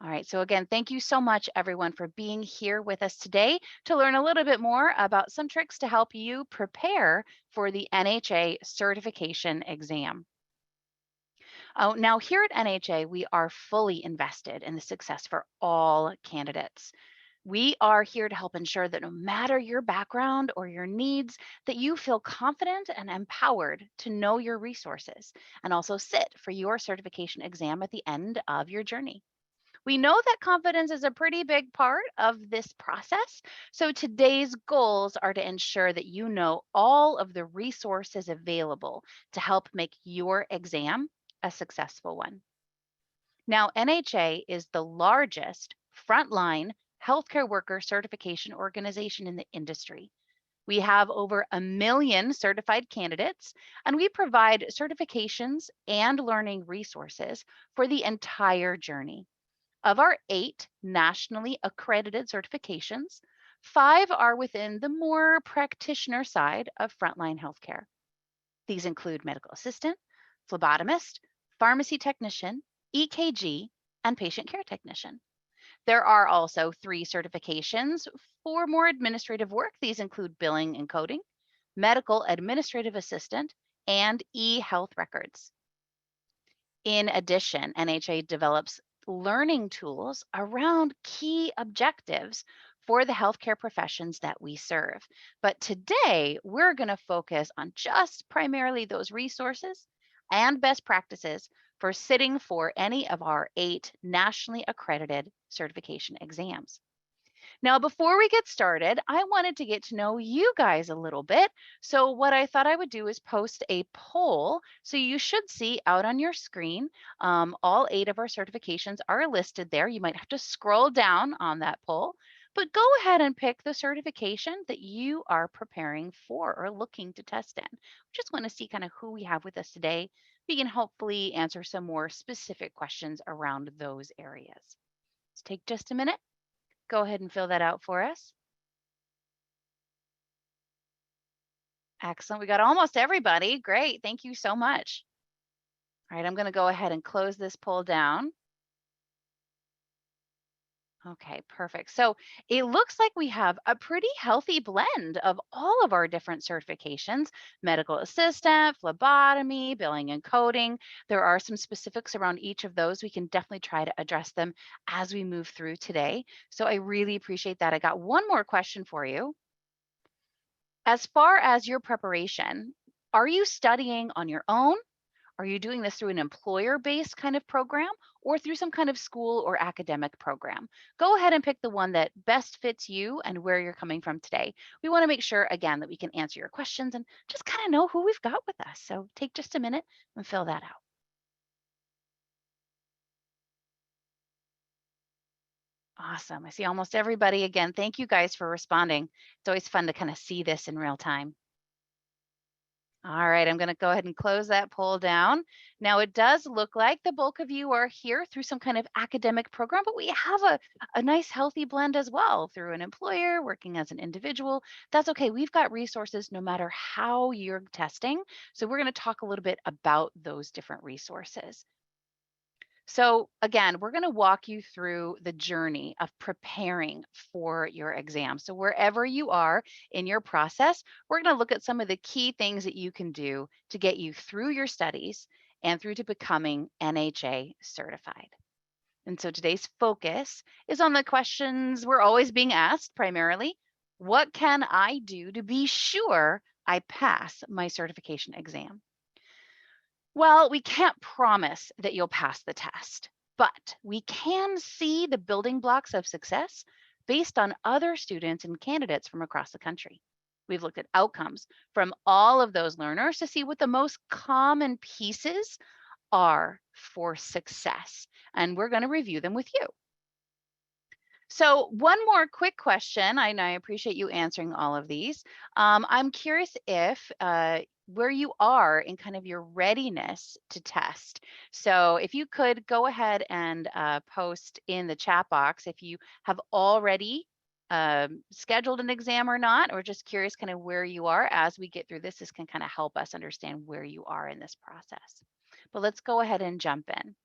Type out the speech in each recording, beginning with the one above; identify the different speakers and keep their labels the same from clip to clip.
Speaker 1: All right. So again, thank you so much everyone for being here with us today to learn a little bit more about some tricks to help you prepare for the NHA certification exam. Oh, now here at NHA, we are fully invested in the success for all candidates. We are here to help ensure that no matter your background or your needs, that you feel confident and empowered to know your resources and also sit for your certification exam at the end of your journey. We know that confidence is a pretty big part of this process. So today's goals are to ensure that you know all of the resources available to help make your exam a successful one. Now, NHA is the largest frontline healthcare worker certification organization in the industry. We have over 1 million certified candidates, and we provide certifications and learning resources for the entire journey. Of our 8 nationally accredited certifications, 5 are within the more practitioner side of frontline healthcare. These include medical assistant, phlebotomist, pharmacy technician, EKG, and patient care technician. There are also 3 certifications for more administrative work. These include billing and coding, medical administrative assistant, and e-health records. In addition, NHA develops learning tools around key objectives for the healthcare professions that we serve. But today, we're going to focus on just primarily those resources and best practices for sitting for any of our 8 nationally accredited certification exams. Now, before we get started, I wanted to get to know you guys a little bit. So, what I thought I would do is post a poll. So, you should see out on your screen, all 8 of our certifications are listed there. You might have to scroll down on that poll, but go ahead and pick the certification that you are preparing for or looking to test in. We just want to see kind of who we have with us today. We can hopefully answer some more specific questions around those areas. Let's take just a minute. Go ahead and fill that out for us. Excellent. We got almost everybody. Great. Thank you so much. All right, I'm going to go ahead and close this poll down. Okay, perfect. So it looks like we have a pretty healthy blend of all of our different certifications: medical assistant, phlebotomy, billing and coding. There are some specifics around each of those. We can definitely try to address them as we move through today. So I really appreciate that. I got one more question for you. As far as your preparation, are you studying on your own? Are you doing this through an employer-based kind of program or through some kind of school or academic program? Go ahead and pick the one that best fits you and where you're coming from today. We want to make sure, again, that we can answer your questions and just kind of know who we've got with us. So take just a minute and fill that out. Awesome. I see almost everybody again. Thank you guys for responding. It's always fun to kind of see this in real time. All right, I'm going to go ahead and close that poll down. Now, it does look like the bulk of you are here through some kind of academic program, but we have a nice healthy blend as well through an employer, working as an individual. That's okay. We've got resources no matter how you're testing. So we're going to talk a little bit about those different resources. So again, we're going to walk you through the journey of preparing for your exam. So wherever you are in your process, we're going to look at some of the key things that you can do to get you through your studies and through to becoming NHA certified. And so today's focus is on the questions we're always being asked primarily. What can I do to be sure I pass my certification exam? Well, we can't promise that you'll pass the test, but we can see the building blocks of success based on other students and candidates from across the country. We've looked at outcomes from all of those learners to see what the most common pieces are for success, and we're going to review them with you. So one more quick question, and I appreciate you answering all of these. I'm curious if where you are in kind of your readiness to test. So if you could go ahead and post in the chat box if you have already scheduled an exam or not, or just curious kind of where you are as we get through this. This can kind of help us understand where you are in this process. But let's go ahead and jump in.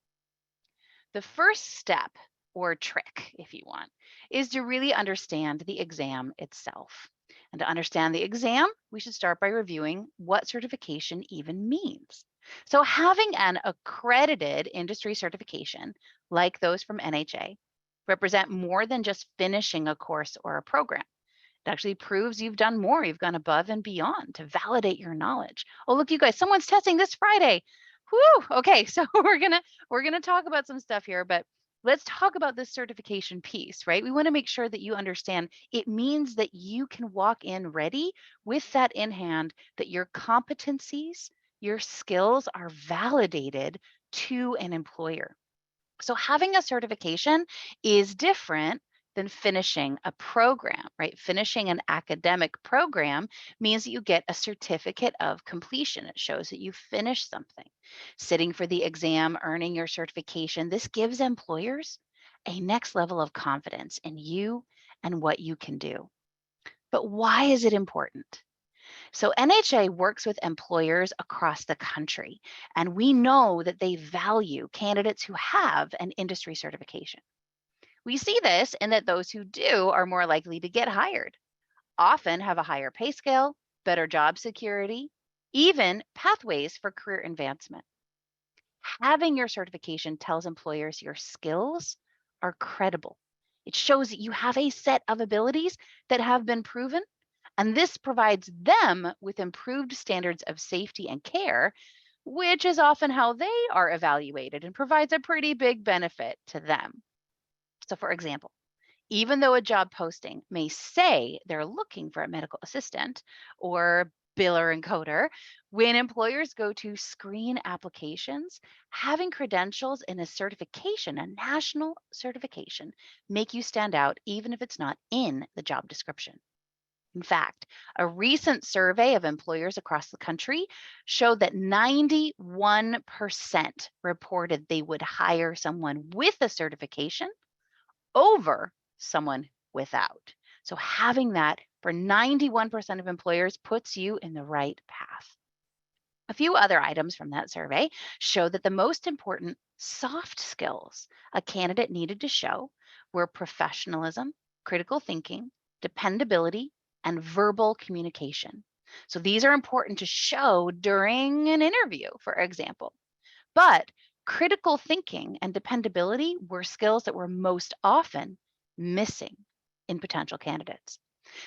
Speaker 1: The first step or trick, if you want, is to really understand the exam itself. And to understand the exam, we should start by reviewing what certification even means. So, having an accredited industry certification, like those from NHA, represent more than just finishing a course or a program. It actually proves you've done more. You've gone above and beyond to validate your knowledge. Oh, look, you guys, someone's testing this Friday. Whew. Okay, so we're gonna talk about some stuff here, but let's talk about this certification piece, right? We want to make sure that you understand it means that you can walk in ready with that in hand, that your competencies, your skills are validated to an employer. So having a certification is different than finishing a program, right? Finishing an academic program means that you get a certificate of completion. It shows that you finished something. Sitting for the exam, earning your certification, this gives employers a next level of confidence in you and what you can do. But why is it important? So NHA works with employers across the country, and we know that they value candidates who have an industry certification. We see this in that those who do are more likely to get hired, often have a higher pay scale, better job security, even pathways for career advancement. Having your certification tells employers your skills are credible. It shows that you have a set of abilities that have been proven, and this provides them with improved standards of safety and care, which is often how they are evaluated and provides a pretty big benefit to them. So, for example, even though a job posting may say they're looking for a medical assistant or biller and coder, when employers go to screen applications, having credentials in a certification, a national certification, make you stand out even if it's not in the job description. In fact, a recent survey of employers across the country showed that 91% reported they would hire someone with a certification over someone without. So having that for 91% of employers puts you in the right path. A few other items from that survey show that the most important soft skills a candidate needed to show were professionalism, critical thinking, dependability, and verbal communication. So these are important to show during an interview, for example. But critical thinking and dependability were skills that were most often missing in potential candidates.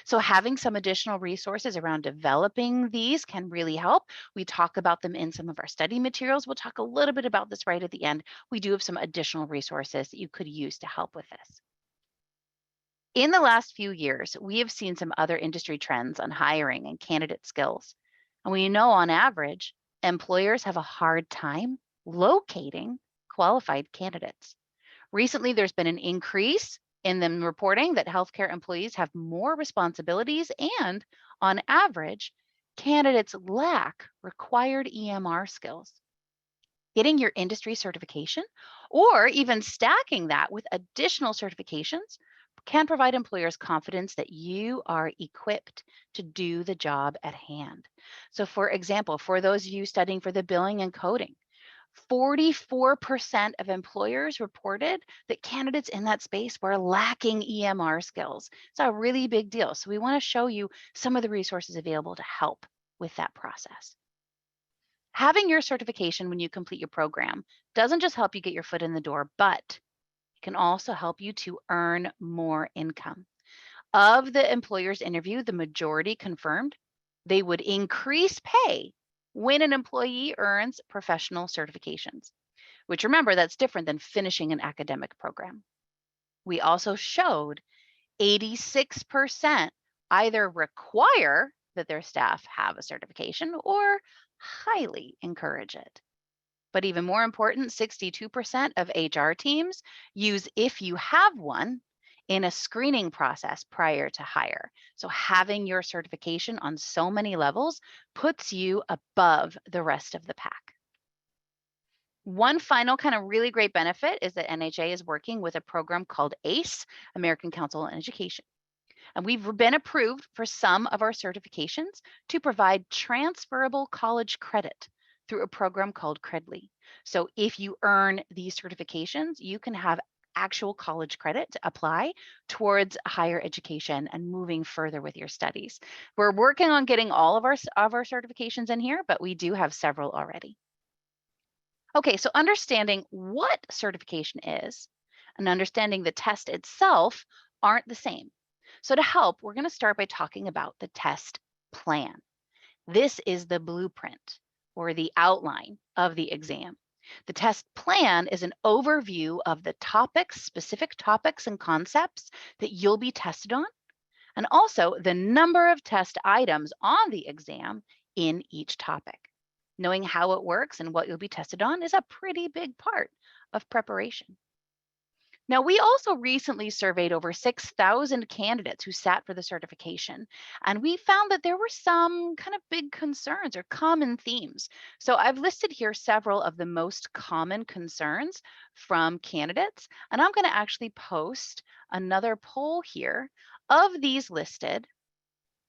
Speaker 1: So, having some additional resources around developing these can really help. We talk about them in some of our study materials. We'll talk a little bit about this right at the end. We do have some additional resources that you could use to help with this. In the last few years, we have seen some other industry trends on hiring and candidate skills. And we know on average, employers have a hard time locating qualified candidates. Recently, there's been an increase in them reporting that healthcare employees have more responsibilities, and on average, candidates lack required EMR skills. Getting your industry certification or even stacking that with additional certifications can provide employers confidence that you are equipped to do the job at hand. So, for example, for those of you studying for the billing and coding, 44% of employers reported that candidates in that space were lacking EMR skills. It's a really big deal. So we want to show you some of the resources available to help with that process. Having your certification when you complete your program doesn't just help you get your foot in the door, but it can also help you to earn more income. Of the employers interviewed, the majority confirmed they would increase pay when an employee earns professional certifications, which remember, that's different than finishing an academic program. We also showed 86% either require that their staff have a certification or highly encourage it. But even more important, 62% of HR teams use if you have one in a screening process prior to hire. So having your certification on so many levels puts you above the rest of the pack. One final kind of really great benefit is that NHA is working with a program called ACE, American Council on Education. And we've been approved for some of our certifications to provide transferable college credit through a program called Credly. So if you earn these certifications, you can have actual college credit to apply towards higher education and moving further with your studies. We're working on getting all of our certifications in here, but we do have several already. Okay, so understanding what certification is and understanding the test itself aren't the same. So to help, we're going to start by talking about the test plan. This is the blueprint or the outline of the exam. The test plan is an overview of the topics, specific topics and concepts that you'll be tested on, and also the number of test items on the exam in each topic. Knowing how it works and what you'll be tested on is a pretty big part of preparation. Now, we also recently surveyed over 6,000 candidates who sat for the certification, and we found that there were some kind of big concerns or common themes. So I've listed here several of the most common concerns from candidates, and I'm going to actually post another poll here of these listed,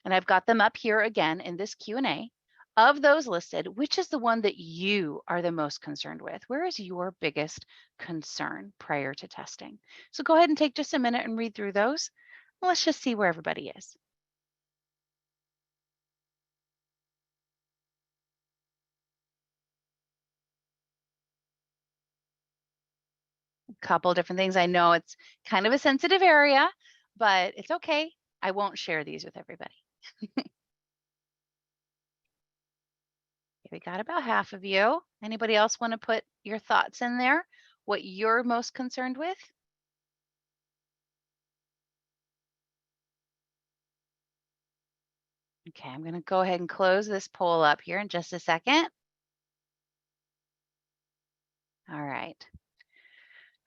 Speaker 1: and I've got them up here again in this Q&A. Of those listed, which is the one that you are the most concerned with? Where is your biggest concern prior to testing? So go ahead and take just a minute and read through those. Let's just see where everybody is. A couple different things. I know it's kind of a sensitive area, but it's okay. I won't share these with everybody. We got about half of you. Anybody else want to put your thoughts in there? What you're most concerned with? Okay, I'm going to go ahead and close this poll up here in just a second. All right.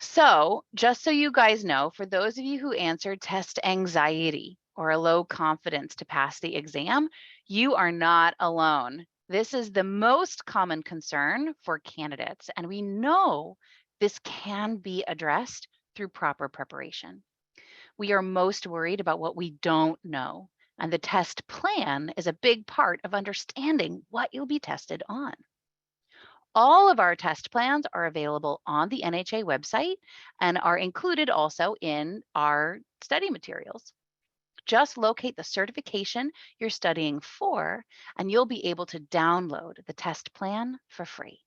Speaker 1: So, just so you guys know, for those of you who answered test anxiety or a low confidence to pass the exam, you are not alone. This is the most common concern for candidates, and we know this can be addressed through proper preparation. We are most worried about what we don't know, and the test plan is a big part of understanding what you'll be tested on. All of our test plans are available on the NHA website and are included also in our study materials. Just locate the certification you're studying for, and you'll be able to download the test plan for free.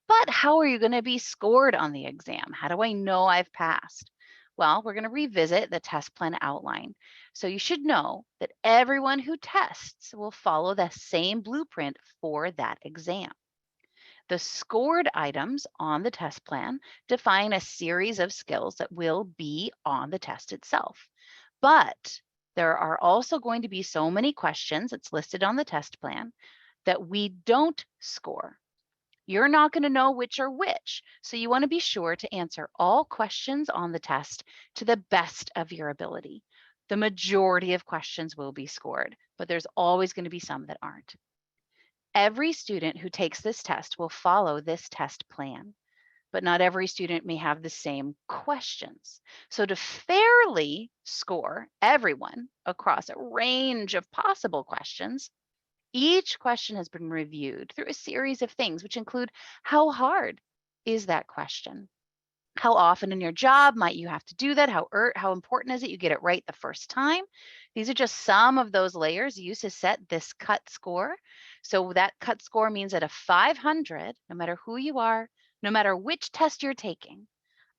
Speaker 1: But how are you going to be scored on the exam? How do I know I've passed? Well, we're going to revisit the test plan outline. So you should know that everyone who tests will follow the same blueprint for that exam. The scored items on the test plan define a series of skills that will be on the test itself. But there are also going to be so many questions that's listed on the test plan that we don't score. You're not going to know which are which, so you want to be sure to answer all questions on the test to the best of your ability. The majority of questions will be scored, but there's always going to be some that aren't. Every student who takes this test will follow this test plan, but not every student may have the same questions. So to fairly score everyone across a range of possible questions, each question has been reviewed through a series of things, which include how hard is that question? How often in your job might you have to do that? How important is it you get it right the first time? These are just some of those layers used to set this cut score. So that cut score means that a 500, no matter who you are, no matter which test you're taking,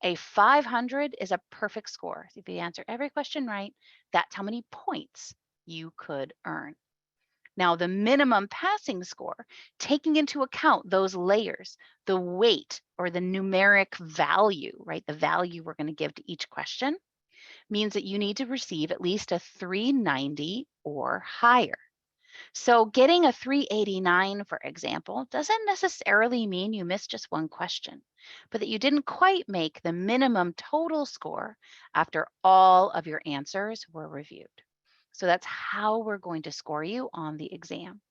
Speaker 1: a 500 is a perfect score. If you answer every question right, that's how many points you could earn. Now, the minimum passing score, taking into account those layers, the weight or the numeric value, right? The value we're going to give to each question means that you need to receive at least a 390 or higher. So getting a 389, for example, doesn't necessarily mean you missed just one question, but that you didn't quite make the minimum total score after all of your answers were reviewed. So that's how we're going to score you on the exam.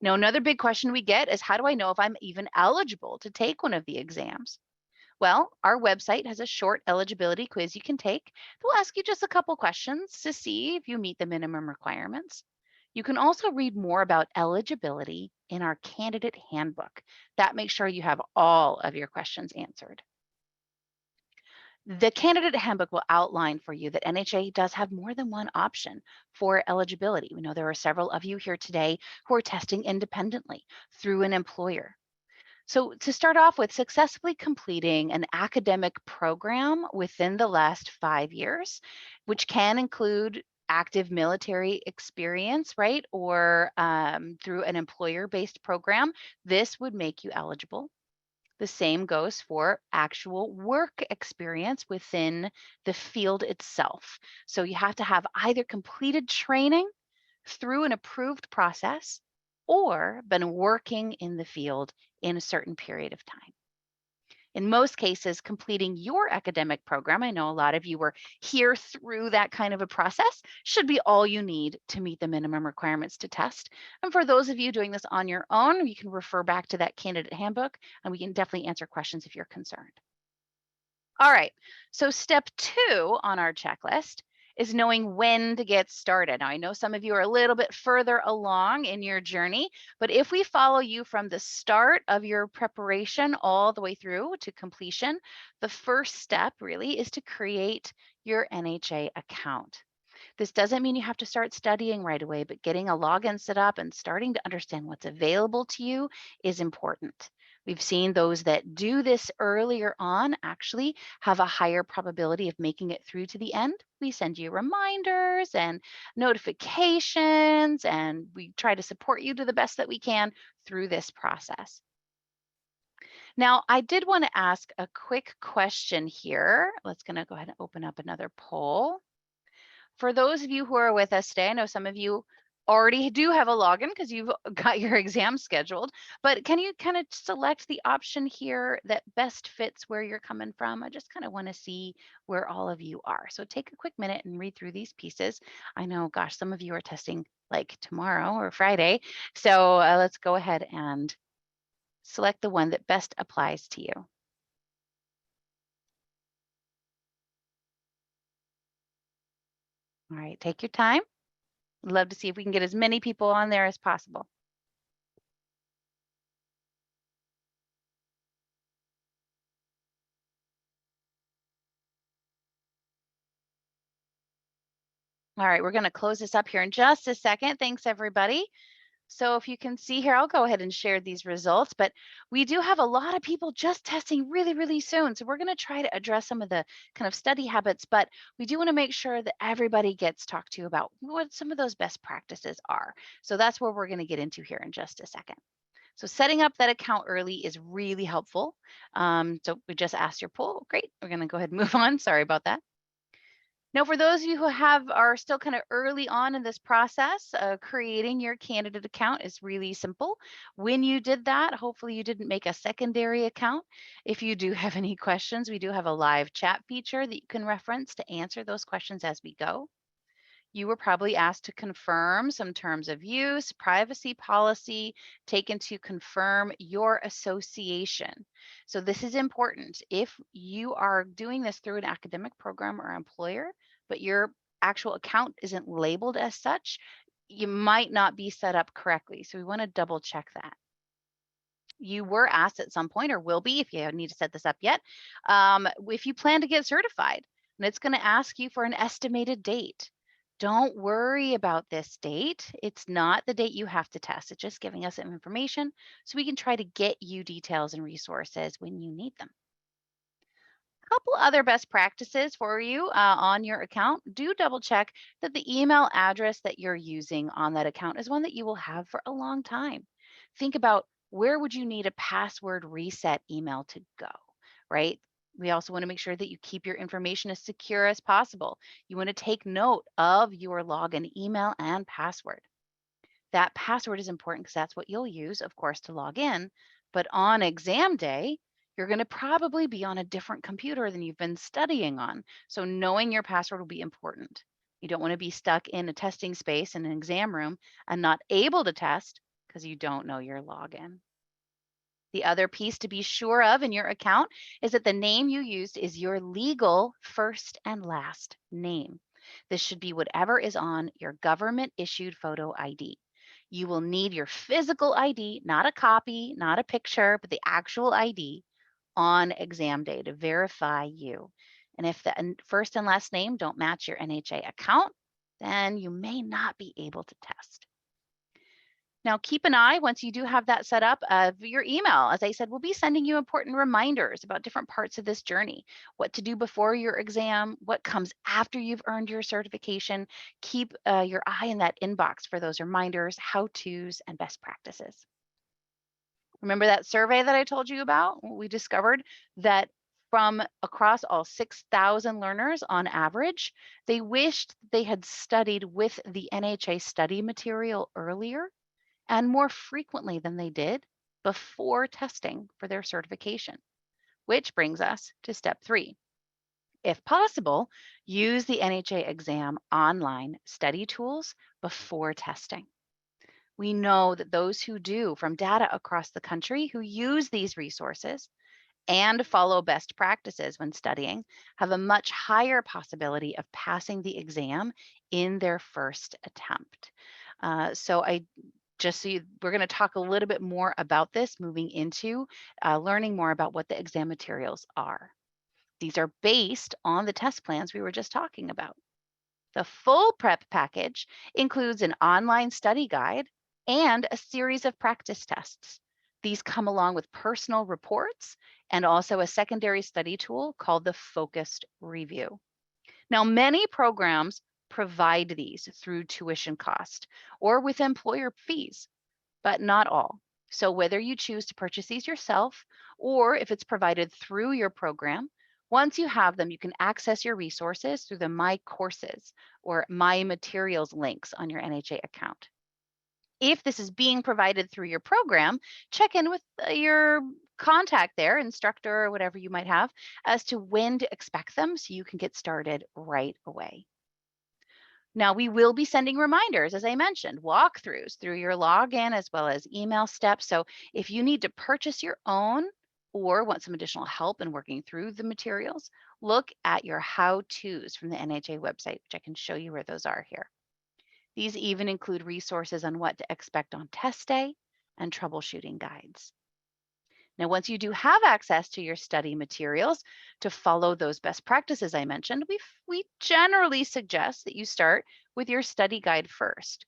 Speaker 1: Now, another big question we get is, how do I know if I'm even eligible to take one of the exams? Well, our website has a short eligibility quiz you can take. They'll ask you just a couple questions to see if you meet the minimum requirements. You can also read more about eligibility in our candidate handbook. That makes sure you have all of your questions answered. The candidate handbook will outline for you that NHA does have more than one option for eligibility. We know there are several of you here today who are testing independently through an employer. So, to start off with, successfully completing an academic program within the last 5 years, which can include active military experience, right? Or through an employer based program, this would make you eligible. The same goes for actual work experience within the field itself. So, you have to have either completed training through an approved process or been working in the field in a certain period of time. In most cases, completing your academic program, I know a lot of you were here through that kind of a process, should be all you need to meet the minimum requirements to test. And for those of you doing this on your own, you can refer back to that candidate handbook and we can definitely answer questions if you're concerned. All right, so step 2 on our checklist is knowing when to get started. Now, I know some of you are a little bit further along in your journey, but if we follow you from the start of your preparation all the way through to completion, the first step really is to create your NHA account. This doesn't mean you have to start studying right away, but getting a login set up and starting to understand what's available to you is important. We've seen those that do this earlier on actually have a higher probability of making it through to the end. We send you reminders and notifications, and we try to support you to the best that we can through this process. Now, I did want to ask a quick question here. Let's gonna go ahead and open up another poll. For those of you who are with us today, I know some of you already do have a login because you've got your exam scheduled, but can you kind of select the option here that best fits where you're coming from? I just kind of want to see where all of you are. So take a quick minute and read through these pieces. I know, gosh, some of you are testing like tomorrow or Friday. So let's go ahead and select the one that best applies to you. All right, take your time. I'd love to see if we can get as many people on there as possible. All right, we're going to close this up here in just a second. Thanks, everybody. So if you can see here, I'll go ahead and share these results, but we do have a lot of people just testing really, really soon. So we're going to try to address some of the kind of study habits, but we do want to make sure that everybody gets talked to about what some of those best practices are. So that's where we're going to get into here in just a second. So setting up that account early is really helpful. So we just asked your poll. Great. We're going to go ahead and move on. Sorry about that. Now, for those of you who are still kind of early on in this process, creating your candidate account is really simple. When you did that, hopefully you didn't make a secondary account. If you do have any questions, we do have a live chat feature that you can reference to answer those questions as we go. You were probably asked to confirm some terms of use, privacy policy, taken to confirm your association. So this is important. If you are doing this through an academic program or employer, but your actual account isn't labeled as such, you might not be set up correctly. So we want to double check that. You were asked at some point, or will be if you need to set this up yet, if you plan to get certified, and it's going to ask you for an estimated date. Don't worry about this date. It's not the date you have to test. It's just giving us some information so we can try to get you details and resources when you need them. Couple other best practices for you on your account. Do double check that the email address that you're using on that account is one that you will have for a long time. Think about where would you need a password reset email to go, right? We also want to make sure that you keep your information as secure as possible. You want to take note of your login email and password. That password is important because that's what you'll use, of course, to log in. But on exam day, you're going to probably be on a different computer than you've been studying on. So knowing your password will be important. You don't want to be stuck in a testing space in an exam room and not able to test because you don't know your login. The other piece to be sure of in your account is that the name you used is your legal first and last name. This should be whatever is on your government issued photo ID. You will need your physical ID, not a copy, not a picture, but the actual ID on exam day to verify you. And if the first and last name don't match your NHA account, then you may not be able to test. Now, keep an eye once you do have that set up of your email. As I said, we'll be sending you important reminders about different parts of this journey, what to do before your exam, what comes after you've earned your certification. Keep your eye in that inbox for those reminders, how-tos, and best practices. Remember that survey that I told you about? We discovered that from across all 6,000 learners on average, they wished they had studied with the NHA study material earlier and more frequently than they did before testing for their certification, which brings us to step 3. If possible, use the NHA exam online study tools before testing. We know that those who do, from data across the country, who use these resources and follow best practices when studying, have a much higher possibility of passing the exam in their first attempt. We're going to talk a little bit more about this moving into learning more about what the exam materials are. These are based on the test plans we were just talking about. The full prep package includes an online study guide and a series of practice tests. These come along with personal reports and also a secondary study tool called the focused review. Now, many programs provide these through tuition cost or with employer fees, but not all. So whether you choose to purchase these yourself or if it's provided through your program, once you have them, you can access your resources through the My Courses or My Materials links on your NHA account. If this is being provided through your program, check in with your contact there, instructor or whatever you might have, as to when to expect them so you can get started right away. Now, we will be sending reminders, as I mentioned, walkthroughs through your login as well as email steps. So if you need to purchase your own or want some additional help in working through the materials, look at your how-tos from the NHA website, which I can show you where those are here. These even include resources on what to expect on test day and troubleshooting guides. Now, once you do have access to your study materials to follow those best practices I mentioned, we generally suggest that you start with your study guide first.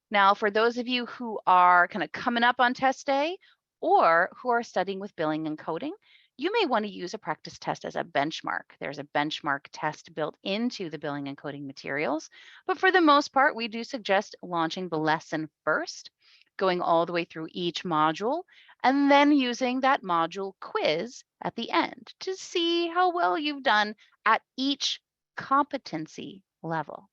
Speaker 1: Now, for those of you who are kind of coming up on test day or who are studying with billing and coding, you may want to use a practice test as a benchmark. There's a benchmark test built into the billing and coding materials. But for the most part, we do suggest launching the lesson first, going all the way through each module, and then using that module quiz at the end to see how well you've done at each competency level.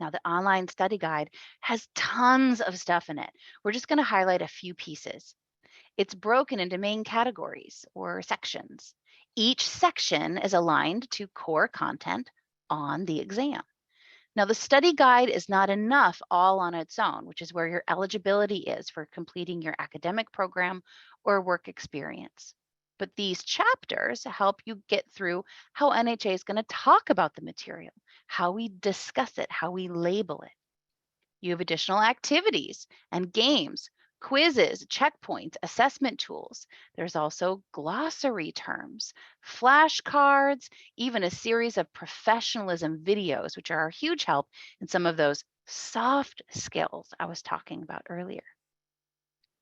Speaker 1: Now, the online study guide has tons of stuff in it. We're just going to highlight a few pieces. It's broken into main categories or sections. Each section is aligned to core content on the exam. Now, the study guide is not enough all on its own, which is where your eligibility is for completing your academic program or work experience. But these chapters help you get through how NHA is going to talk about the material, how we discuss it, how we label it. You have additional activities and games, quizzes, checkpoints, assessment tools. There's also glossary terms, flashcards, even a series of professionalism videos, which are a huge help in some of those soft skills I was talking about earlier.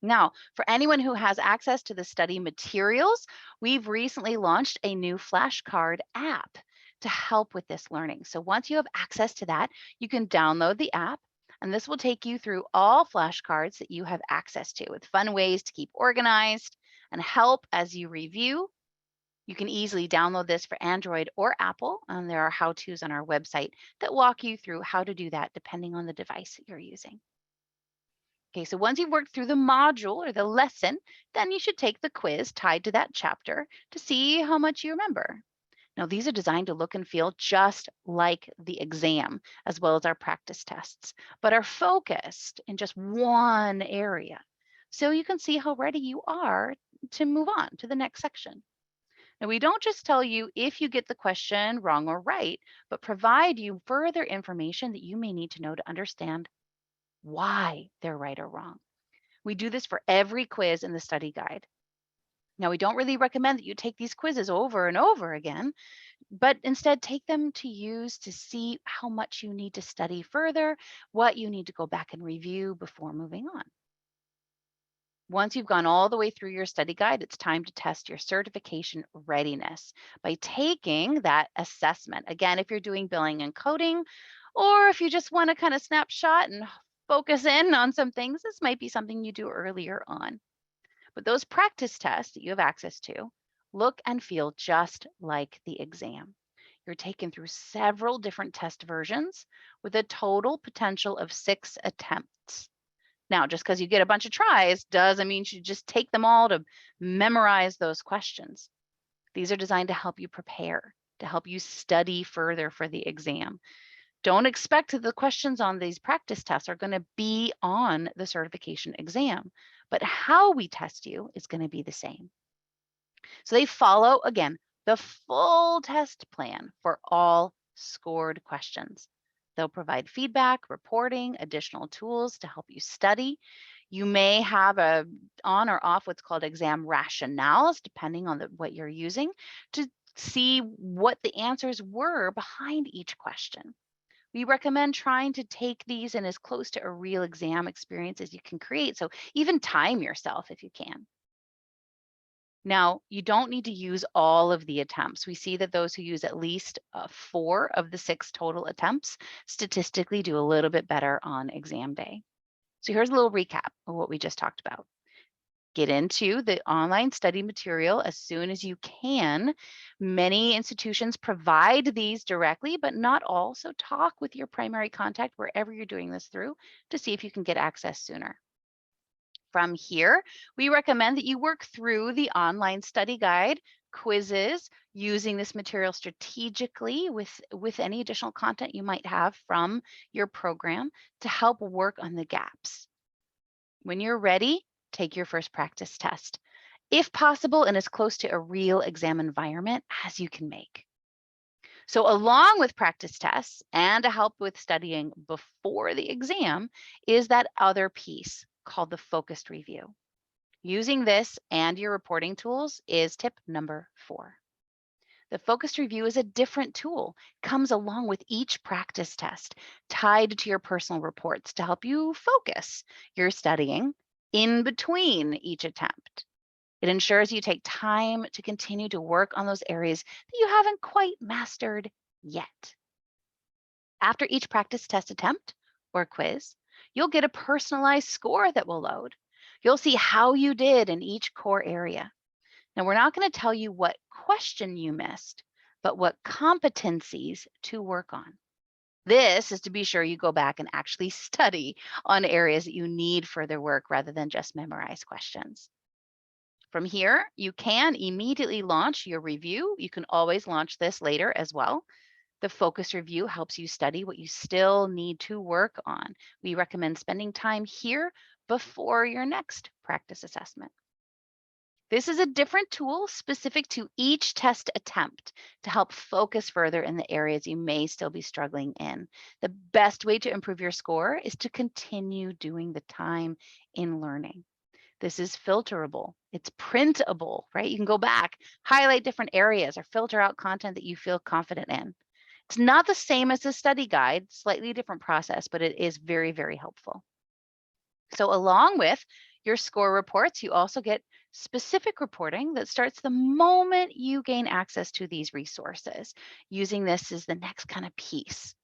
Speaker 1: Now, for anyone who has access to the study materials, we've recently launched a new flashcard app to help with this learning. So once you have access to that, you can download the app, and this will take you through all flashcards that you have access to with fun ways to keep organized and help as you review. You can easily download this for Android or Apple, and there are how-tos on our website that walk you through how to do that depending on the device that you're using. Okay, so once you've worked through the module or the lesson, then you should take the quiz tied to that chapter to see how much you remember. Now, these are designed to look and feel just like the exam, as well as our practice tests, but are focused in just one area. So you can see how ready you are to move on to the next section. Now, we don't just tell you if you get the question wrong or right, but provide you further information that you may need to know to understand why they're right or wrong. We do this for every quiz in the study guide. Now, we don't really recommend that you take these quizzes over and over again. but instead take them to use to see how much you need to study further, what you need to go back and review before moving on. Once you've gone all the way through your study guide, it's time to test your certification readiness by taking that assessment. Again, if you're doing billing and coding, or if you just want to kind of snapshot and focus in on some things, this might be something you do earlier on. But those practice tests that you have access to look and feel just like the exam. You're taken through several different test versions with a total potential of 6 attempts. Now, just because you get a bunch of tries doesn't mean you should just take them all to memorize those questions. These are designed to help you prepare, to help you study further for the exam. Don't expect that the questions on these practice tests are going to be on the certification exam, but how we test you is going to be the same. So they follow, again, the full test plan for all scored questions. They'll provide feedback, reporting, additional tools to help you study. You may have a on or off what's called exam rationales, depending on what you're using, to see what the answers were behind each question. We recommend trying to take these in as close to a real exam experience as you can create. So even time yourself if you can. Now, you don't need to use all of the attempts. We see that those who use at least 4 of the 6 total attempts statistically do a little bit better on exam day. So here's a little recap of what we just talked about. Get into the online study material as soon as you can. Many institutions provide these directly, but not all. So talk with your primary contact wherever you're doing this through to see if you can get access sooner. From here, we recommend that you work through the online study guide, quizzes, using this material strategically with any additional content you might have from your program to help work on the gaps. When you're ready, take your first practice test, if possible, and as close to a real exam environment as you can make. So along with practice tests and to help with studying before the exam is that other piece called the focused review. Using this and your reporting tools is tip number 4. The focused review is a different tool, comes along with each practice test, tied to your personal reports to help you focus your studying in between each attempt. It ensures you take time to continue to work on those areas that you haven't quite mastered yet. After each practice test attempt or quiz, you'll get a personalized score that will load. You'll see how you did in each core area. Now, we're not going to tell you what question you missed, but what competencies to work on. This is to be sure you go back and actually study on areas that you need further work rather than just memorize questions. From here, you can immediately launch your review. You can always launch this later as well. The focus review helps you study what you still need to work on. We recommend spending time here before your next practice assessment. This is a different tool specific to each test attempt to help focus further in the areas you may still be struggling in. The best way to improve your score is to continue doing the time in learning. This is filterable. It's printable, right? You can go back, highlight different areas, or filter out content that you feel confident in. It's not the same as a study guide, slightly different process, but it is very, very helpful. So along with your score reports, you also get specific reporting that starts the moment you gain access to these resources. Using this as the next kind of piece.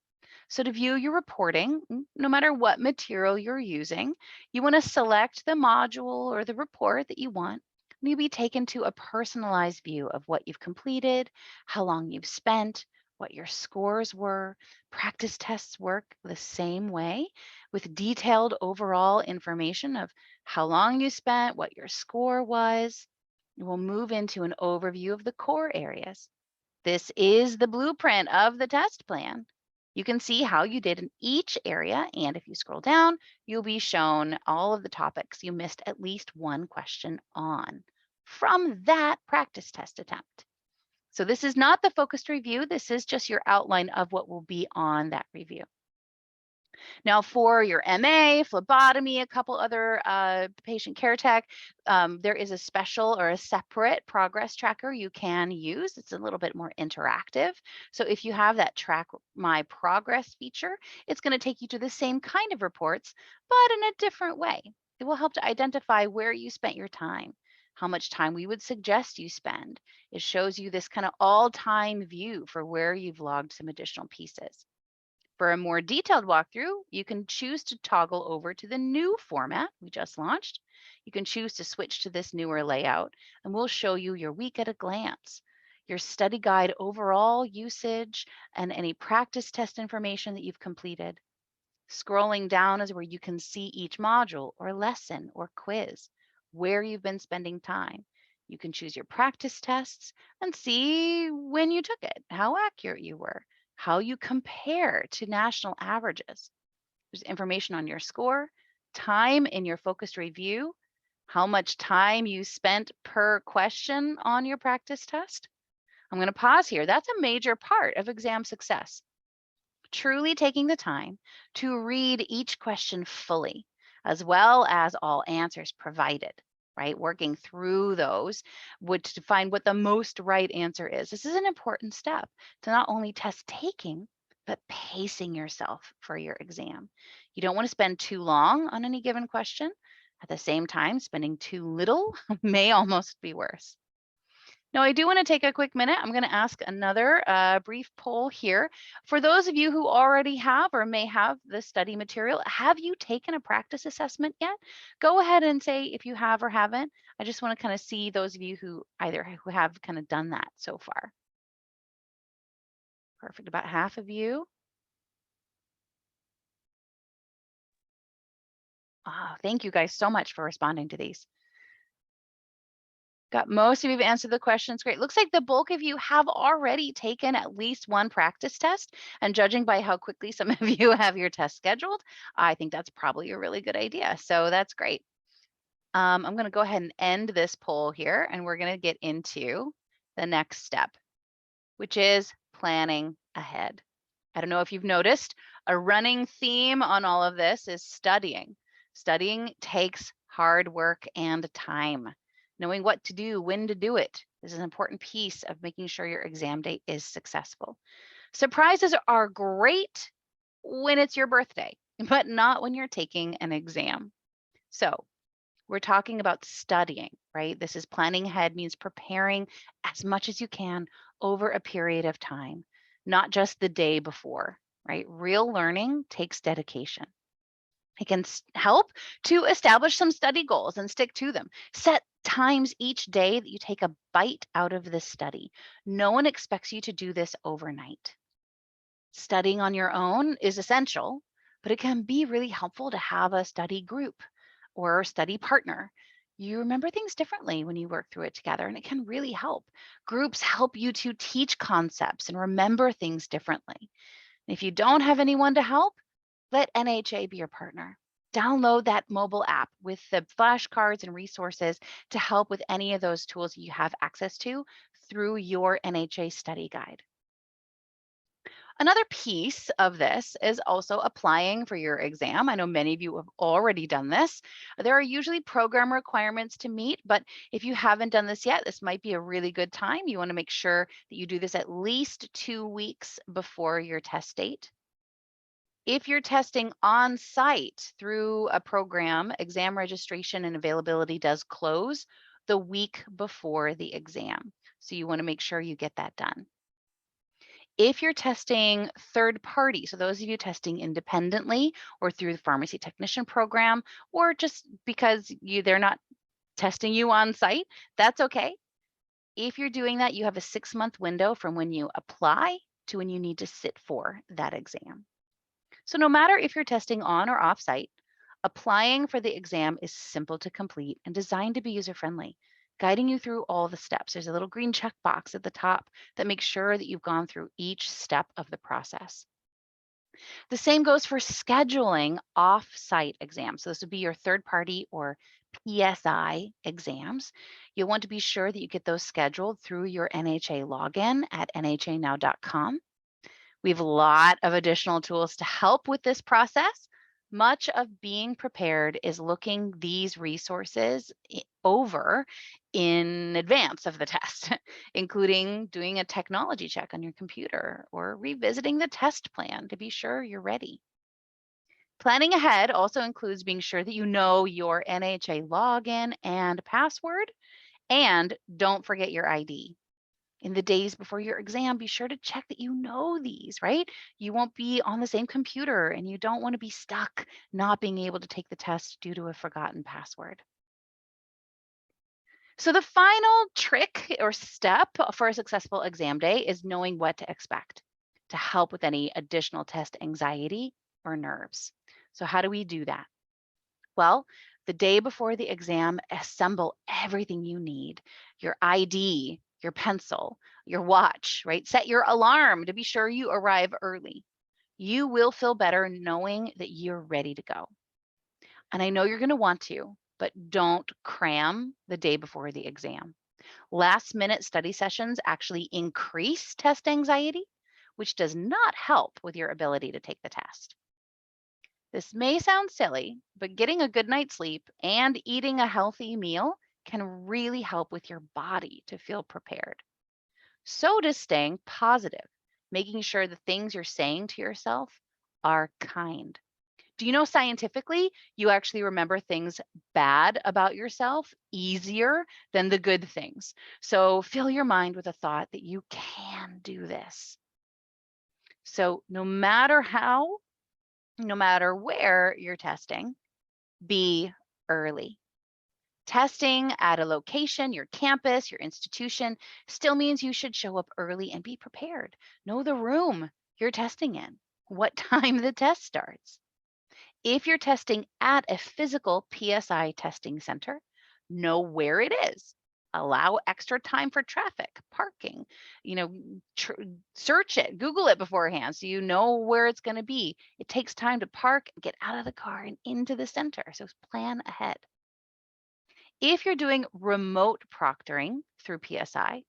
Speaker 1: So to view your reporting, no matter what material you're using, you want to select the module or the report that you want. And you'll be taken to a personalized view of what you've completed, how long you've spent, what your scores were. Practice tests work the same way with detailed overall information of how long you spent, what your score was. We'll move into an overview of the core areas. This is the blueprint of the test plan. You can see how you did in each area, and if you scroll down, you'll be shown all of the topics you missed at least one question on from that practice test attempt. So this is not the focused review. This is just your outline of what will be on that review. Now, for your MA, phlebotomy, a couple other patient care tech, there is a special or a separate progress tracker you can use. It's a little bit more interactive. So if you have that track my progress feature, it's going to take you to the same kind of reports, but in a different way. It will help to identify where you spent your time, how much time we would suggest you spend. It shows you this kind of all-time view for where you've logged some additional pieces. For a more detailed walkthrough, you can choose to toggle over to the new format we just launched. You can choose to switch to this newer layout, and we'll show you your week at a glance, your study guide overall usage, and any practice test information that you've completed. Scrolling down is where you can see each module or lesson or quiz, where you've been spending time. You can choose your practice tests and see when you took it, how accurate you were, how you compare to national averages. There's information on your score, time in your focused review, how much time you spent per question on your practice test. I'm going to pause here. That's a major part of exam success. Truly taking the time to read each question fully, as well as all answers provided, right? Working through those to find what the most right answer is. This is an important step to not only test taking, but pacing yourself for your exam. You don't want to spend too long on any given question. At the same time, spending too little may almost be worse. Now, I do want to take a quick minute. I'm going to ask another brief poll here. For those of you who already have or may have the study material, have you taken a practice assessment yet? Go ahead and say if you have or haven't. I just want to kind of see those of you who have kind of done that so far. Perfect. About half of you. Oh, thank you guys so much for responding to these. Got most of you have answered the questions. Great. Looks like the bulk of you have already taken at least one practice test. And judging by how quickly some of you have your test scheduled, I think that's probably a really good idea. So that's great. I'm going to go ahead and end this poll here, and we're going to get into the next step, which is planning ahead. I don't know if you've noticed, a running theme on all of this is studying. Studying takes hard work and time. Knowing what to do, when to do it, is an important piece of making sure your exam date is successful. Surprises are great when it's your birthday, but not when you're taking an exam. So we're talking about studying, right? This is planning ahead, means preparing as much as you can over a period of time, not just the day before, right? Real learning takes dedication. It can help to establish some study goals and stick to them. Set times each day that you take a bite out of this study. No one expects you to do this overnight. Studying on your own is essential, but it can be really helpful to have a study group or study partner. You remember things differently when you work through it together, and it can really help. Groups help you to teach concepts and remember things differently. If you don't have anyone to help, let NHA be your partner. Download that mobile app with the flashcards and resources to help with any of those tools you have access to through your NHA study guide. Another piece of this is also applying for your exam. I know many of you have already done this. There are usually program requirements to meet, but if you haven't done this yet, this might be a really good time. You want to make sure that you do this at least 2 weeks before your test date. If you're testing on site through a program, exam registration and availability does close the week before the exam. So you want to make sure you get that done. If you're testing third party, so those of you testing independently or through the pharmacy technician program, or just because they're not testing you on site, that's okay. If you're doing that, you have a 6-month window from when you apply to when you need to sit for that exam. So no matter if you're testing on or off site, applying for the exam is simple to complete and designed to be user-friendly, guiding you through all the steps. There's a little green checkbox at the top that makes sure that you've gone through each step of the process. The same goes for scheduling off-site exams. So this would be your third-party or PSI exams. You'll want to be sure that you get those scheduled through your NHA login at nhanow.com. We have a lot of additional tools to help with this process. Much of being prepared is looking these resources over in advance of the test, including doing a technology check on your computer or revisiting the test plan to be sure you're ready. Planning ahead also includes being sure that you know your NHA login and password, and don't forget your ID. In the days before your exam, be sure to check that you know these, right? You won't be on the same computer and you don't want to be stuck not being able to take the test due to a forgotten password. So, the final trick or step for a successful exam day is knowing what to expect to help with any additional test anxiety or nerves. So, how do we do that? Well, the day before the exam, assemble everything you need: your ID, your pencil, your watch, right? Set your alarm to be sure you arrive early. You will feel better knowing that you're ready to go. And I know you're going to want to, but don't cram the day before the exam. Last minute study sessions actually increase test anxiety, which does not help with your ability to take the test. This may sound silly, but getting a good night's sleep and eating a healthy meal can really help with your body to feel prepared. So does staying positive, making sure the things you're saying to yourself are kind. Do you know scientifically, you actually remember things bad about yourself easier than the good things? So fill your mind with a thought that you can do this. So no matter where you're testing, be early. Testing at a location, your campus, your institution, still means you should show up early and be prepared. Know the room you're testing in, what time the test starts. If you're testing at a physical PSI testing center, know where it is. Allow extra time for traffic, parking, you know, search it, Google it beforehand so you know where it's going to be. It takes time to park, get out of the car and into the center. So plan ahead. If you're doing remote proctoring through PSI,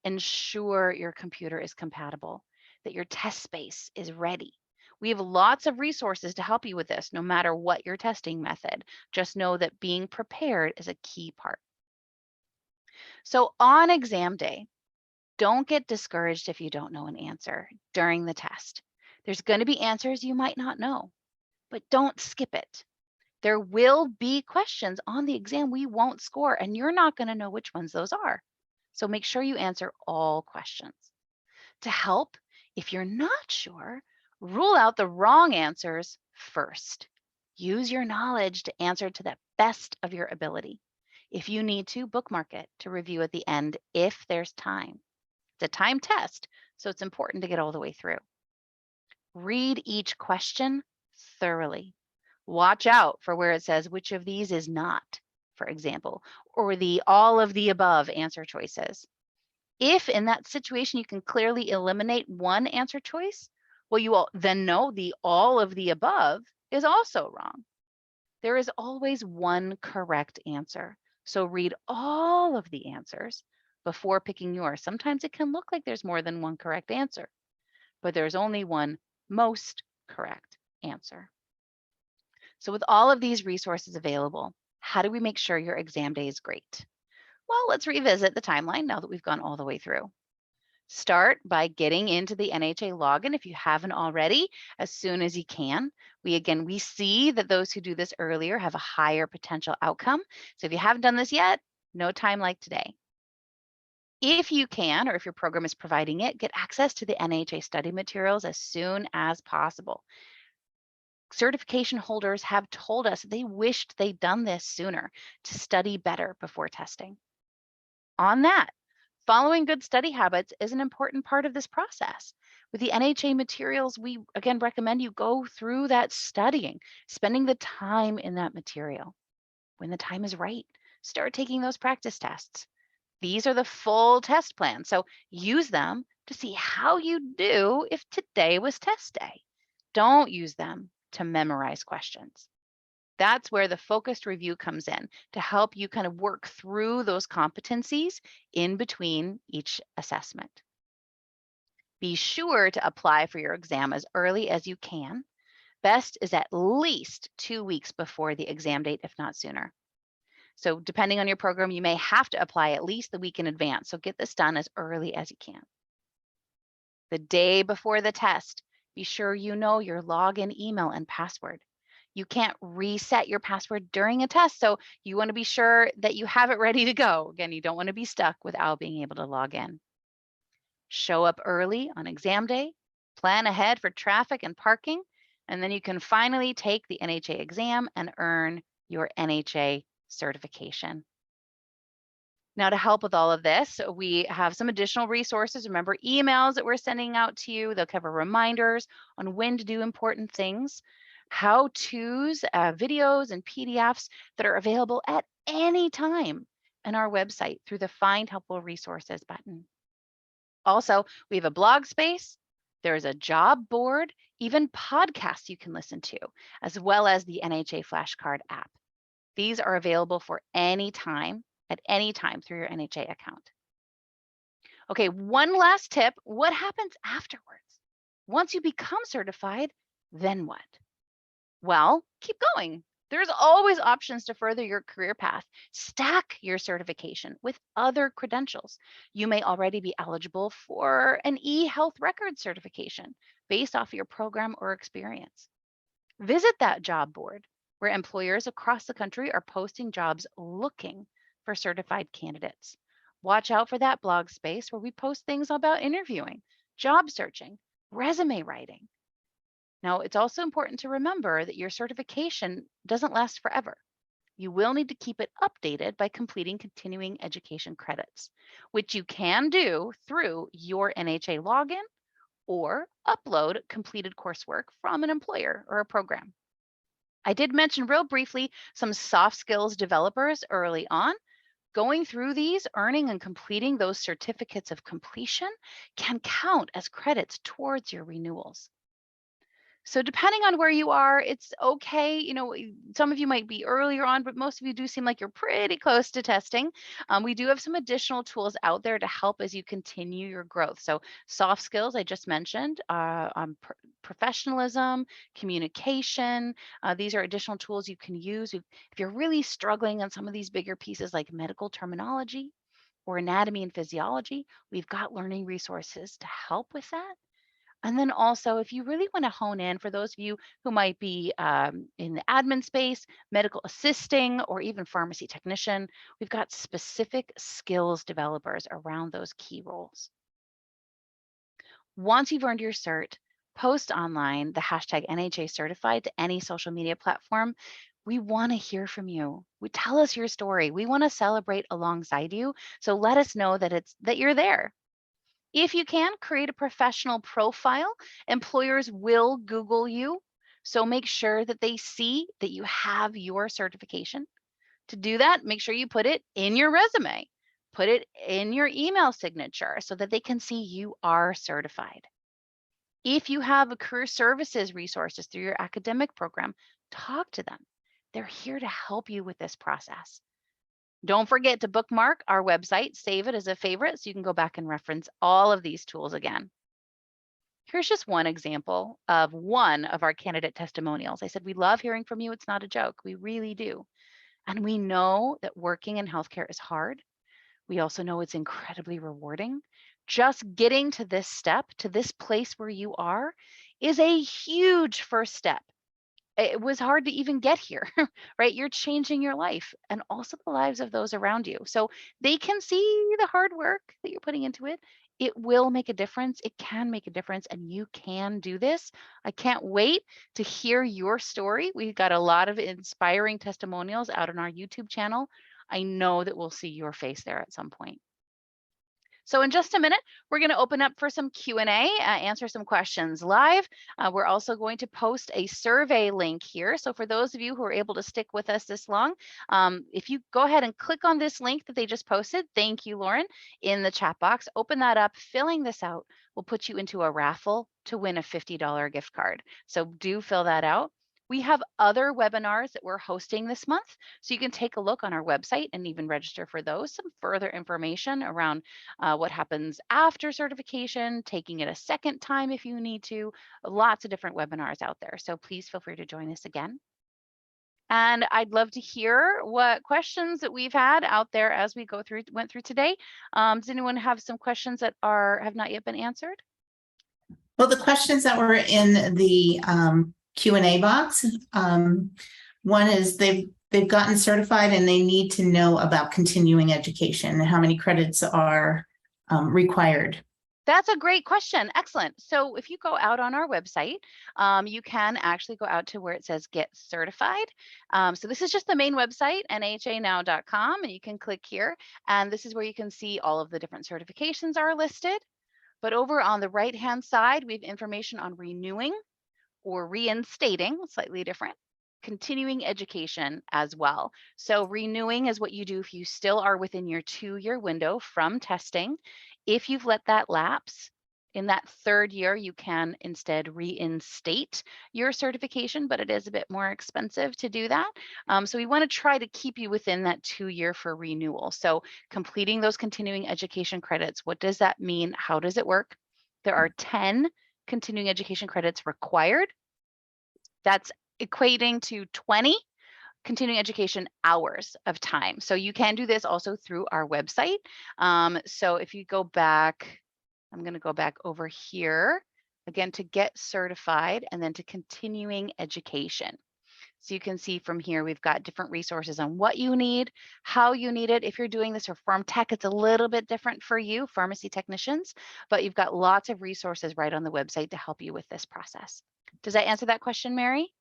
Speaker 1: ensure your computer is compatible, that your test space is ready. We have lots of resources to help you with this, no matter what your testing method. Just know that being prepared is a key part. So, on exam day, don't get discouraged if you don't know an answer during the test. There's going to be answers you might not know, but don't skip it. There will be questions on the exam we won't score, and you're not going to know which ones those are. So make sure you answer all questions. To help, if you're not sure, rule out the wrong answers first. Use your knowledge to answer to the best of your ability. If you need to, bookmark it to review at the end if there's time. It's a time test, so it's important to get all the way through. Read each question thoroughly. Watch out for where it says which of these is not, for example, or the all of the above answer choices. If in that situation you can clearly eliminate one answer choice, well, you will then know the all of the above is also wrong. There is always one correct answer. So read all of the answers before picking yours. Sometimes it can look like there's more than one correct answer, but there's only one most correct answer. So with all of these resources available, how do we make sure your exam day is great? Well, let's revisit the timeline now that we've gone all the way through. Start by getting into the NHA login if you haven't already, as soon as you can. We see that those who do this earlier have a higher potential outcome. So if you haven't done this yet, no time like today. If you can, or if your program is providing it, get access to the NHA study materials as soon as possible. Certification holders have told us they wished they'd done this sooner to study better before testing. On that, following good study habits is an important part of this process. With the NHA materials, we again recommend you go through that studying, spending the time in that material. When the time is right, start taking those practice tests. These are the full test plans, so use them to see how you do if today was test day. Don't use them to memorize questions. That's where the focused review comes in to help you kind of work through those competencies in between each assessment. Be sure to apply for your exam as early as you can. Best is at least 2 weeks before the exam date, if not sooner. So, depending on your program, you may have to apply at least the week in advance. So, get this done as early as you can. The day before the test, be sure you know your login email and password. You can't reset your password during a test, so you want to be sure that you have it ready to go. Again, you don't want to be stuck without being able to log in. Show up early on exam day, plan ahead for traffic and parking, and then you can finally take the NHA exam and earn your NHA certification. Now, to help with all of this, we have some additional resources. Remember, emails that we're sending out to you, they'll cover reminders on when to do important things, how-tos, videos, and PDFs that are available at any time on our website through the Find Helpful Resources button. Also, we have a blog space, there's a job board, even podcasts you can listen to, as well as the NHA flashcard app. These are available for any time, at any time through your NHA account. Okay, one last tip. What happens afterwards? Once you become certified, then what? Well, keep going. There's always options to further your career path. Stack your certification with other credentials. You may already be eligible for an e-health record certification based off your program or experience. Visit that job board where employers across the country are posting jobs looking for certified candidates. Watch out for that blog space where we post things about interviewing, job searching, resume writing. Now, it's also important to remember that your certification doesn't last forever. You will need to keep it updated by completing continuing education credits, which you can do through your NHA login or upload completed coursework from an employer or a program. I did mention real briefly some soft skills developers early on. Going through these, earning and completing those certificates of completion can count as credits towards your renewals. So depending on where you are, it's okay. Some of you might be earlier on, but most of you do seem like you're pretty close to testing. We do have some additional tools out there to help as you continue your growth. So soft skills, I just mentioned, professionalism, communication. These are additional tools you can use if you're really struggling on some of these bigger pieces like medical terminology or anatomy and physiology. We've got learning resources to help with that. And then also, if you really want to hone in, for those of you who might be in the admin space, medical assisting, or even pharmacy technician, we've got specific skills developers around those key roles. Once you've earned your cert, post online the hashtag NHA certified to any social media platform. We want to hear from you. Tell us your story. We want to celebrate alongside you. So let us know that you're there. If you can, create a professional profile. Employers will Google you. So make sure that they see that you have your certification. To do that, make sure you put it in your resume, put it in your email signature so that they can see you are certified. If you have a career services resources through your academic program, talk to them. They're here to help you with this process. Don't forget to bookmark our website, save it as a favorite so you can go back and reference all of these tools again. Here's just one example of one of our candidate testimonials. I said, we love hearing from you. It's not a joke. We really do. And we know that working in healthcare is hard. We also know it's incredibly rewarding. Just getting to this step, to this place where you are, is a huge first step. It was hard to even get here, right? You're changing your life and also the lives of those around you. So they can see the hard work that you're putting into it. It will make a difference. It can make a difference, and you can do this. I can't wait to hear your story. We've got a lot of inspiring testimonials out on our YouTube channel. I know that we'll see your face there at some point. So in just a minute, we're going to open up for some Q&A, answer some questions live. We're also going to post a survey link here. So for those of you who are able to stick with us this long, if you go ahead and click on this link that they just posted, thank you, Lauren, in the chat box, open that up, filling this out will put you into a raffle to win a $50 gift card. So do fill that out. We have other webinars that we're hosting this month, so you can take a look on our website and even register for those. Some further information around what happens after certification, taking it a second time if you need to, lots of different webinars out there. So please feel free to join us again. And I'd love to hear what questions that we've had out there as we went through today. Does anyone have some questions that have not yet been answered?
Speaker 2: Well, the questions that were in the Q&A box, one is they've gotten certified and they need to know about continuing education and how many credits are required.
Speaker 1: That's a great question. Excellent. So if you go out on our website, you can actually go out to where it says get certified. So this is just the main website, nhanow.com, and you can click here. And this is where you can see all of the different certifications are listed. But over on the right-hand side, we have information on renewing or reinstating, slightly different, continuing education as well. So renewing is what you do if you still are within your 2-year window from testing. If you've let that lapse, in that 3rd year, you can instead reinstate your certification, but it is a bit more expensive to do that. So we want to try to keep you within that 2-year for renewal. So completing those continuing education credits, what does that mean? How does it work? There are 10 continuing education credits required. That's equating to 20 continuing education hours of time. So you can do this also through our website. So if you go back, I'm going to go back over here again to get certified and then to continuing education. So you can see from here, we've got different resources on what you need, how you need it. If you're doing this for pharm tech, it's a little bit different for you, pharmacy technicians, but you've got lots of resources right on the website to help you with this process. Does that answer that question, Mary?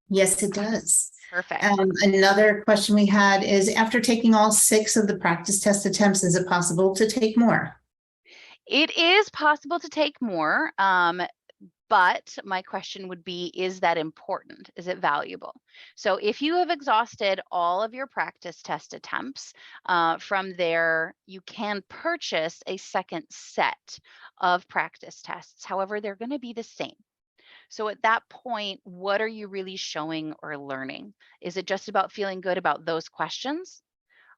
Speaker 2: Yes, it does.
Speaker 1: Perfect.
Speaker 2: Another question we had is, after taking all 6 of the practice test attempts, is it possible to take more?
Speaker 1: It is possible to take more, but my question would be, is that important? Is it valuable? So if you have exhausted all of your practice test attempts, from there, you can purchase a second set of practice tests. However, they're going to be the same. So at that point, what are you really showing or learning? Is it just about feeling good about those questions?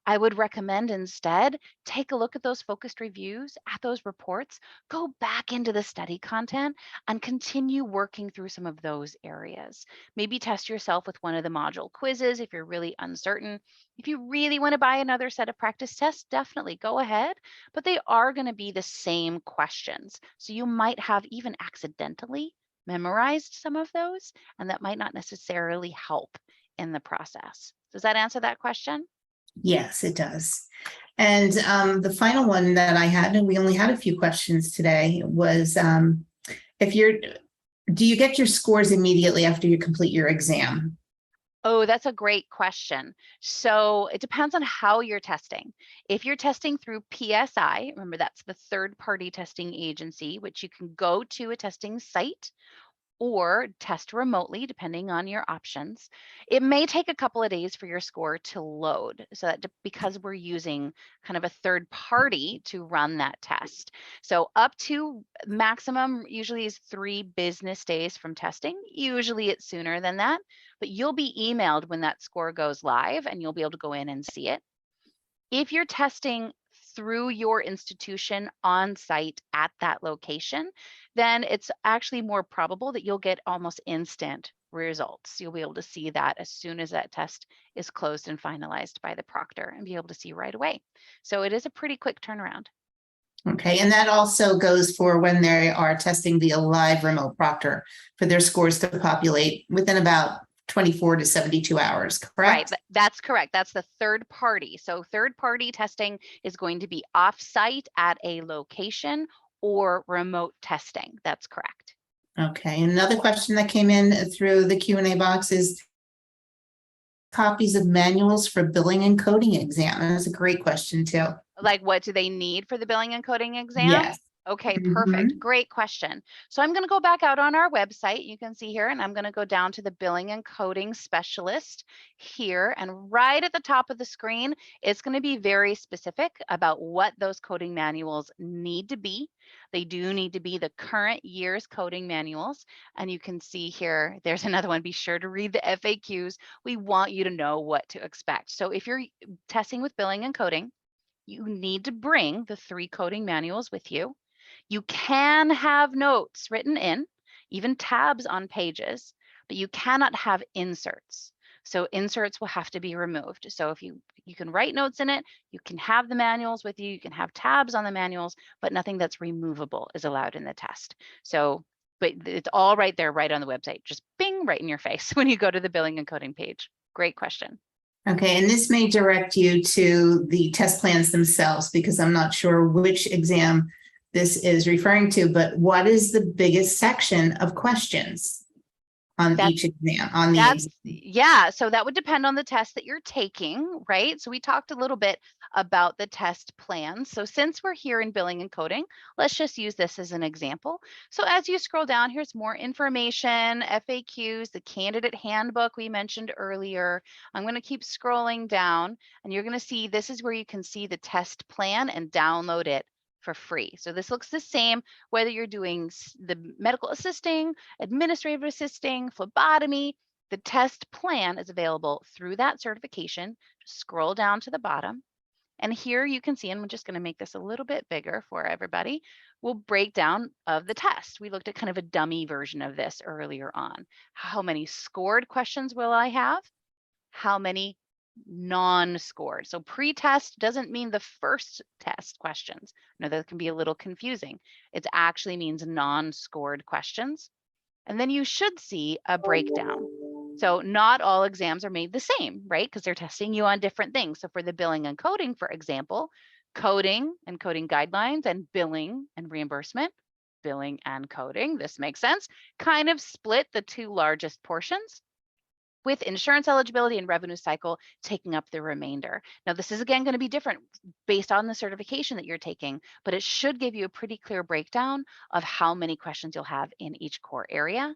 Speaker 1: I would recommend instead take a look at those focused reviews, at those reports, go back into the study content and continue working through some of those areas. Maybe test yourself with one of the module quizzes if you're really uncertain. If you really want to buy another set of practice tests, definitely go ahead, but they are going to be the same questions. So you might have even accidentally memorized some of those, and that might not necessarily help in the process. Does that answer that question?
Speaker 2: Yes, it does. And the final one that I had, and we only had a few questions today, was do you get your scores immediately after you complete your exam?
Speaker 1: Oh, that's a great question. So it depends on how you're testing. If you're testing through PSI, remember that's the third-party testing agency, which you can go to a testing site or test remotely, depending on your options. It may take a couple of days for your score to load. So that because we're using kind of a third party to run that test. So up to maximum usually is 3 business days from testing. Usually it's sooner than that, but you'll be emailed when that score goes live and you'll be able to go in and see it. If you're testing through your institution on site at that location, then it's actually more probable that you'll get almost instant results. You'll be able to see that as soon as that test is closed and finalized by the proctor and be able to see right away. So it is a pretty quick turnaround.
Speaker 2: Okay, and that also goes for when they are testing via live remote proctor for their scores to populate within about 24 to 72 hours, correct?
Speaker 1: Right, that's correct. That's the third party. So third party testing is going to be off-site at a location or remote testing. That's correct.
Speaker 2: Okay, another question that came in through the Q&A box is copies of manuals for billing and coding exam. That's a great question too.
Speaker 1: Like, what do they need for the billing and coding exam?
Speaker 2: Yes.
Speaker 1: Okay, perfect.
Speaker 2: Mhm.
Speaker 1: Great question. So I'm going to go back out on our website. You can see here, and I'm going to go down to the billing and coding specialist here. And right at the top of the screen, it's going to be very specific about what those coding manuals need to be. They do need to be the current year's coding manuals. And you can see here, there's another one. Be sure to read the FAQs. We want you to know what to expect. So if you're testing with billing and coding, you need to bring the 3 coding manuals with you. You can have notes written in, even tabs on pages, but you cannot have inserts. So inserts will have to be removed. So if you can write notes in it, you can have the manuals with you, you can have tabs on the manuals, but nothing that's removable is allowed in the test. So, but it's all right there, right on the website, just bing, right in your face when you go to the billing and coding page. Great question.
Speaker 2: Okay, and this may direct you to the test plans themselves because I'm not sure which exam this is referring to, but what is the biggest section of questions on
Speaker 1: That's
Speaker 2: each exam, on the
Speaker 1: That's,
Speaker 2: exam?
Speaker 1: yeah, so that would depend on the test that you're taking, right? So we talked a little bit about the test plan. So since we're here in billing and coding, let's just use this as an example. So as you scroll down, here's more information, FAQs, the candidate handbook we mentioned earlier. I'm going to keep scrolling down and you're going to see this is where you can see the test plan and download it for free. So this looks the same whether you're doing the medical assisting, administrative assisting, phlebotomy. The test plan is available through that certification. Just scroll down to the bottom. And here you can see, and I'm just going to make this a little bit bigger for everybody, we'll break down of the test. We looked at kind of a dummy version of this earlier on. How many scored questions will I have? How many non-scored? So pre-test doesn't mean the first test questions. No, that can be a little confusing. It actually means non-scored questions. And then you should see a breakdown. So not all exams are made the same, right? Because they're testing you on different things. So for the billing and coding, for example, coding and coding guidelines and billing and reimbursement, billing and coding, this makes sense, kind of split the 2 largest portions, with insurance eligibility and revenue cycle taking up the remainder. Now, this is again going to be different based on the certification that you're taking, but it should give you a pretty clear breakdown of how many questions you'll have in each core area.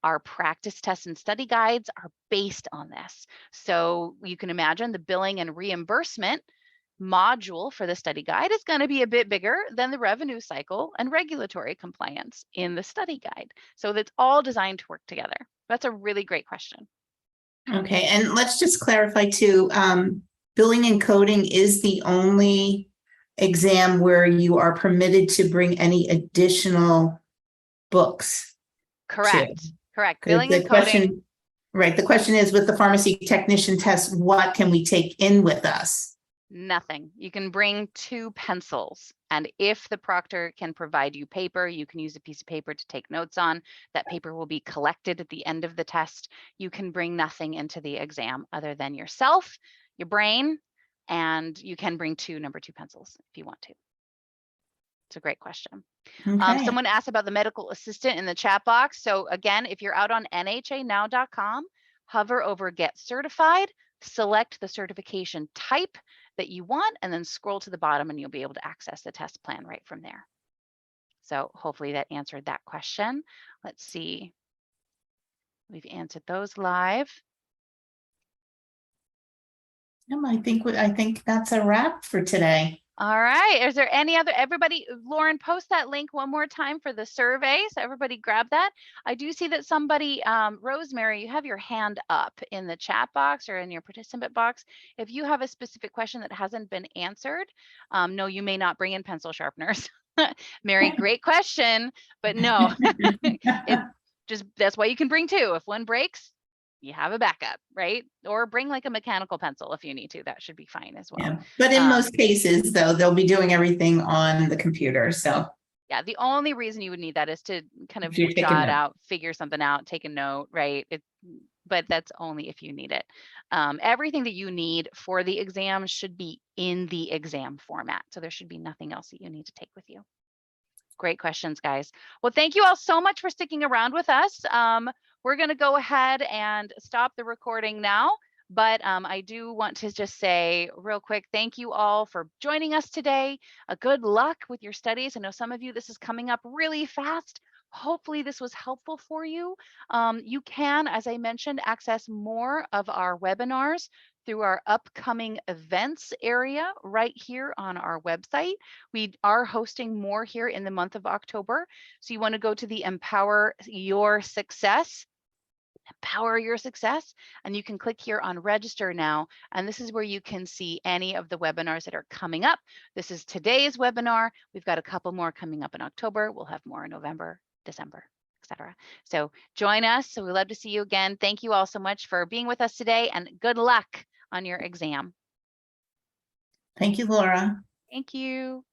Speaker 1: Our practice tests and study guides are based on this. So you can imagine the billing and reimbursement module for the study guide is going to be a bit bigger than the revenue cycle and regulatory compliance in the study guide. So that's all designed to work together. That's a really great question.
Speaker 2: Okay, and let's just clarify too, billing and coding is the only exam where you are permitted to bring any additional books to.
Speaker 1: Correct. Correct.
Speaker 2: Because
Speaker 1: Billing and
Speaker 2: the
Speaker 1: coding,
Speaker 2: question, right, the question is with the pharmacy technician test, what can we take in with us?
Speaker 1: nothing. You can bring 2 pencils. And if the proctor can provide you paper, you can use a piece of paper to take notes on. That paper will be collected at the end of the test. You can bring nothing into the exam other than yourself, your brain, and you can bring 2 number 2 pencils if you want to. It's a great question.
Speaker 2: Okay,
Speaker 1: Someone asked about the medical assistant in the chat box. So again, if you're out on NHAnow.com, hover over Get Certified, select the certification type that you want, and then scroll to the bottom and you'll be able to access the test plan right from there. So hopefully that answered that question. Let's see. We've answered those live.
Speaker 2: I think that's a wrap for today.
Speaker 1: All right. Is there any other, everybody, Lauren, post that link one more time for the survey. So everybody grab that. I do see that somebody, Rosemary, you have your hand up in the chat box or in your participant box. If you have a specific question that hasn't been answered, no, you may not bring in pencil sharpeners. Mary, great question, but no, it just, that's why you can bring 2. If one breaks, you have a backup, right? Or bring like a mechanical pencil if you need to. That should be fine as well.
Speaker 2: Yeah, but in most cases, though, they'll be doing everything on the computer. So
Speaker 1: yeah, the only reason you would need that is to kind of
Speaker 2: if you're taking
Speaker 1: jot
Speaker 2: notes.
Speaker 1: out, figure something out, take a note, right? But that's only if you need it. Everything that you need for the exam should be in the exam format. So there should be nothing else that you need to take with you. Great questions, guys. Well, thank you all so much for sticking around with us. We're going to go ahead and stop the recording now. But I do want to just say real quick, thank you all for joining us today. Good luck with your studies. I know some of you, this is coming up really fast. Hopefully this was helpful for you. You can, as I mentioned, access more of our webinars through our upcoming events area right here on our website. We are hosting more here in the month of October. So you want to go to the Empower Your Success, and you can click here on register now. And this is where you can see any of the webinars that are coming up. This is today's webinar. We've got a couple more coming up in October. We'll have more in November, December, etc. So join us. So we'd love to see you again. Thank you all so much for being with us today, and good luck on your exam.
Speaker 2: Thank you, Laura.
Speaker 1: Thank you.